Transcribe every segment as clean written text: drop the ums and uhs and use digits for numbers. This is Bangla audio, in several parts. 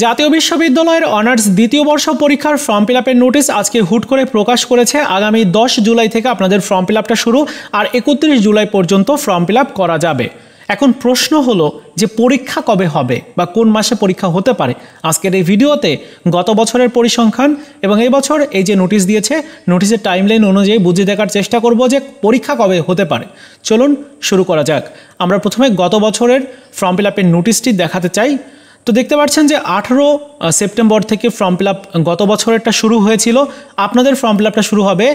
জাতীয় বিশ্ববিদ্যালয়ের অনার্স দ্বিতীয় বর্ষ পরীক্ষার ফর্ম ফিল আপের নোটিশ আজকে হুট করে প্রকাশ করেছে। আগামী 10 জুলাই থেকে আপনাদের ফর্ম ফিল আপটা শুরু, আর 31 জুলাই পর্যন্ত ফর্ম ফিল আপ করা যাবে। এখন প্রশ্ন হলো যে পরীক্ষা কবে হবে বা কোন মাসে পরীক্ষা হতে পারে। আজকের এই ভিডিওতে গত বছরের পরিসংখ্যান এবং এই বছর এই যে নোটিশ দিয়েছে, নোটিশের টাইমলাইন অনুযায়ী বুঝে দেখার চেষ্টা করব যে পরীক্ষা কবে হতে পারে। চলুন শুরু করা যাক। আমরা প্রথমে গত বছরের ফর্ম ফিল আপের নোটিশটি দেখাতে চাই। তো দেখতে পাচ্ছেন যে 18 সেপ্টেম্বর থেকে ফর্ম ফিল আপ গত বছরেরটা শুরু হয়েছিল। আপনাদের ফর্ম ফিল আপটা শুরু হবে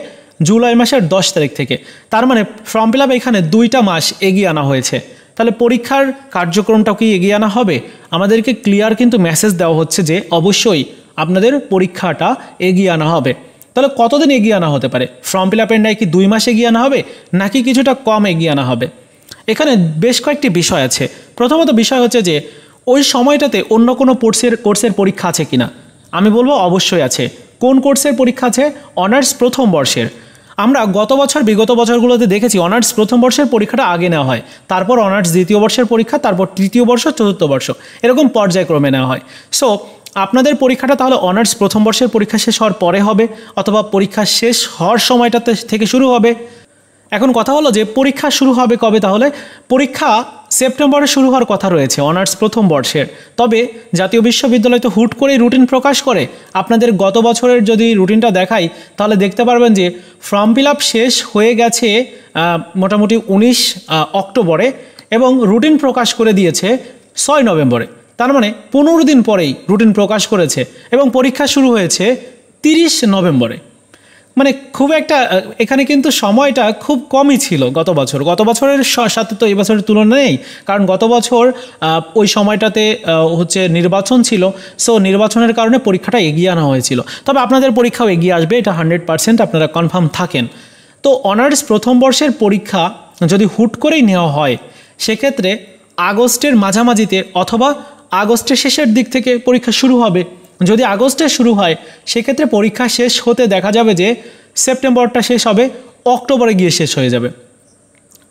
জুলাই মাসের 10 তারিখ থেকে। তার মানে ফর্ম ফিল আপ এখানে 2টা মাস এগিয়ে আনা হয়েছে। তাহলে পরীক্ষার কার্যক্রমটাও কি এগিয়ে আনা হবে? আমাদেরকে ক্লিয়ার কিন্তু মেসেজ দেওয়া হচ্ছে যে অবশ্যই আপনাদের পরীক্ষাটা এগিয়ে আনা হবে। তাহলে কতদিন এগিয়ে আনা হতে পারে? ফর্ম ফিল আপের ন্যায় কি 2 মাস এগিয়ে আনা হবে নাকি কিছুটা কম এগিয়ে আনা হবে? এখানে বেশ কয়েকটি বিষয় আছে। প্রথমত বিষয় হচ্ছে যে ওই সময়টাতে অন্য কোনো কোর্সের পরীক্ষা আছে কিনা। আমি বলবো অবশ্যই আছে। কোন কোর্সের পরীক্ষা আছে? অনার্স প্রথম বর্ষের। আমরা গত বছর বিগত বছরগুলোতে দেখেছি অনার্স প্রথম বর্ষের পরীক্ষাটা আগে নেওয়া হয়, তারপর অনার্স দ্বিতীয় বর্ষের পরীক্ষা, তারপর তৃতীয় বর্ষ, চতুর্থ বর্ষ, এরকম পর্যায়ক্রমে নেওয়া হয়। সো আপনাদের পরীক্ষাটা তাহলে অনার্স প্রথম বর্ষের পরীক্ষা শেষ হওয়ার পরে হবে, অথবা পরীক্ষা শেষ হওয়ার সময়টাতে থেকে শুরু হবে। এখন কথা হলো যে পরীক্ষা শুরু হবে কবে? তাহলে পরীক্ষা সেপ্টেম্বরে শুরু হওয়ার কথা রয়েছে অনার্স প্রথম বর্ষের। তবে জাতীয় বিশ্ববিদ্যালয় তো হুট করেই রুটিন প্রকাশ করে। আপনাদের গত বছরের যদি রুটিনটা দেখাই তাহলে দেখতে পারবেন যে ফর্ম ফিল আপ শেষ হয়ে গেছে মোটামুটি 19 অক্টোবরে এবং রুটিন প্রকাশ করে দিয়েছে 6 নভেম্বরে। তার মানে 15 দিন পরেই রুটিন প্রকাশ করেছে এবং পরীক্ষা শুরু হয়েছে 30 নভেম্বরে। মানে খুব একটা এখানে কিন্তু সময়টা খুব কমই ছিল গত বছরের সাথে তো এই বছরের তুলনা নেই, কারণ গত বছর ওই সময়টাতে হচ্ছে নির্বাচন ছিল। সো নির্বাচনের কারণে পরীক্ষাটা এগিয়ে আনা হয়েছিল। তবে আপনাদের পরীক্ষাও এগিয়ে আসবে, এটা 100% আপনারা কনফার্ম থাকেন। তো অনার্স প্রথম বর্ষের পরীক্ষা যদি হুট করেই নেওয়া হয় সেক্ষেত্রে আগস্টের মাঝামাঝিতে অথবা আগস্টের শেষের দিক থেকে পরীক্ষা শুরু হবে। যদি আগস্টে শুরু হয় সেক্ষেত্রে পরীক্ষা শেষ হতে দেখা যাবে যে সেপ্টেম্বরটা শেষ হবে, অক্টোবরে গিয়ে শেষ হয়ে যাবে।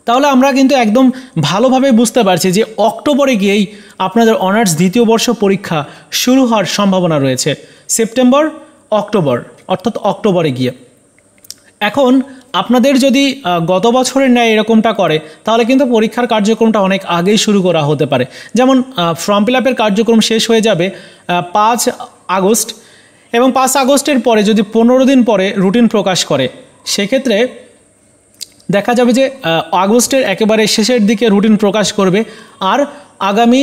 তাহলে আমরা কিন্তু একদম ভালোভাবে বুঝতে পারছি যে অক্টোবরে গিয়েই আপনাদের অনার্স দ্বিতীয় বর্ষ পরীক্ষা শুরু হওয়ার সম্ভাবনা রয়েছে। সেপ্টেম্বর, অক্টোবর, অর্থাৎ অক্টোবরে গিয়ে। এখন আপনাদের যদি গত বছরের ন্যায় এরকমটা করে তাহলে কিন্তু পরীক্ষার কার্যক্রমটা অনেক আগেই শুরু করা হতে পারে। যেমন ফর্ম ফিল আপের কার্যক্রম শেষ হয়ে যাবে 5 আগস্ট এবং 5 আগস্টের পরে যদি 15 দিন পরে রুটিন প্রকাশ করে সেক্ষেত্রে দেখা যাবে যে আগস্টের একেবারে শেষের দিকে রুটিন প্রকাশ করবে আর আগামী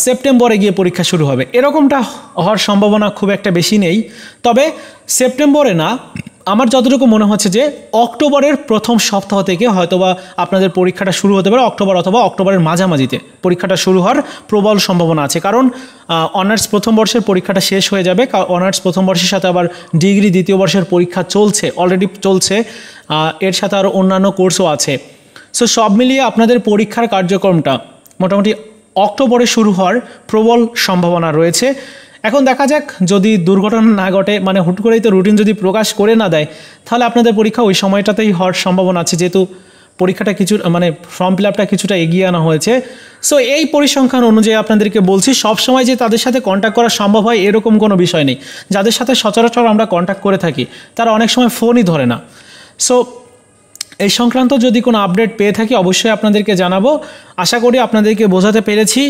সেপ্টেম্বরে গিয়ে পরীক্ষা শুরু হবে। এরকমটা হওয়ার সম্ভাবনা খুব একটা বেশি নেই। তবে সেপ্টেম্বরে না, আমার যতটুকু মনে হচ্ছে যে অক্টোবরের প্রথম সপ্তাহ থেকে হয়তোবা আপনাদের পরীক্ষাটা শুরু হতে পারে। অক্টোবর অথবা অক্টোবরের মাঝামাঝিতে পরীক্ষাটা শুরু হওয়ার প্রবল সম্ভাবনা আছে, কারণ অনার্স প্রথম বর্ষের পরীক্ষাটা শেষ হয়ে যাবে। অনার্স প্রথম বর্ষের সাথে আবার ডিগ্রি দ্বিতীয় বর্ষের পরীক্ষা অলরেডি চলছে, এর সাথে আরও অন্যান্য কোর্সও আছে। সো সব মিলিয়ে আপনাদের পরীক্ষার কার্যক্রমটা মোটামুটি অক্টোবরে শুরু হওয়ার প্রবল সম্ভাবনা রয়েছে। এখন দেখা যাক যদি দুর্ঘটনা না ঘটে, মানে হুট করেই তো রুটিন যদি প্রকাশ করে না দেয় তাহলে আপনাদের পরীক্ষা ওই সময়টাতেই হওয়ার সম্ভাবনা আছে, যেহেতু পরীক্ষাটা মানে ফর্ম ফিল আপটা কিছুটা এগিয়ে আনা হয়েছে। সো এই পরিসংখ্যান অনুযায়ী আপনাদেরকে বলছি, সব সময় যে তাদের সাথে কন্ট্যাক্ট করা সম্ভব হয় এরকম কোনো বিষয় নেই। যাদের সাথে সচরাচর আমরা কন্ট্যাক্ট করে থাকি তারা অনেক সময় ফোনই ধরে না। সো এই সংক্রান্ত যদি কোনো আপডেট পেয়ে থাকি অবশ্যই আপনাদেরকে জানাবো। আশা করি আপনাদেরকে বোঝাতে পেরেছি।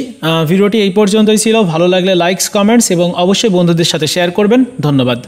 ভিডিওটি এই পর্যন্তই ছিল। ভালো লাগলে লাইকস, কমেন্টস এবং অবশ্যই বন্ধুদের সাথে শেয়ার করবেন। ধন্যবাদ।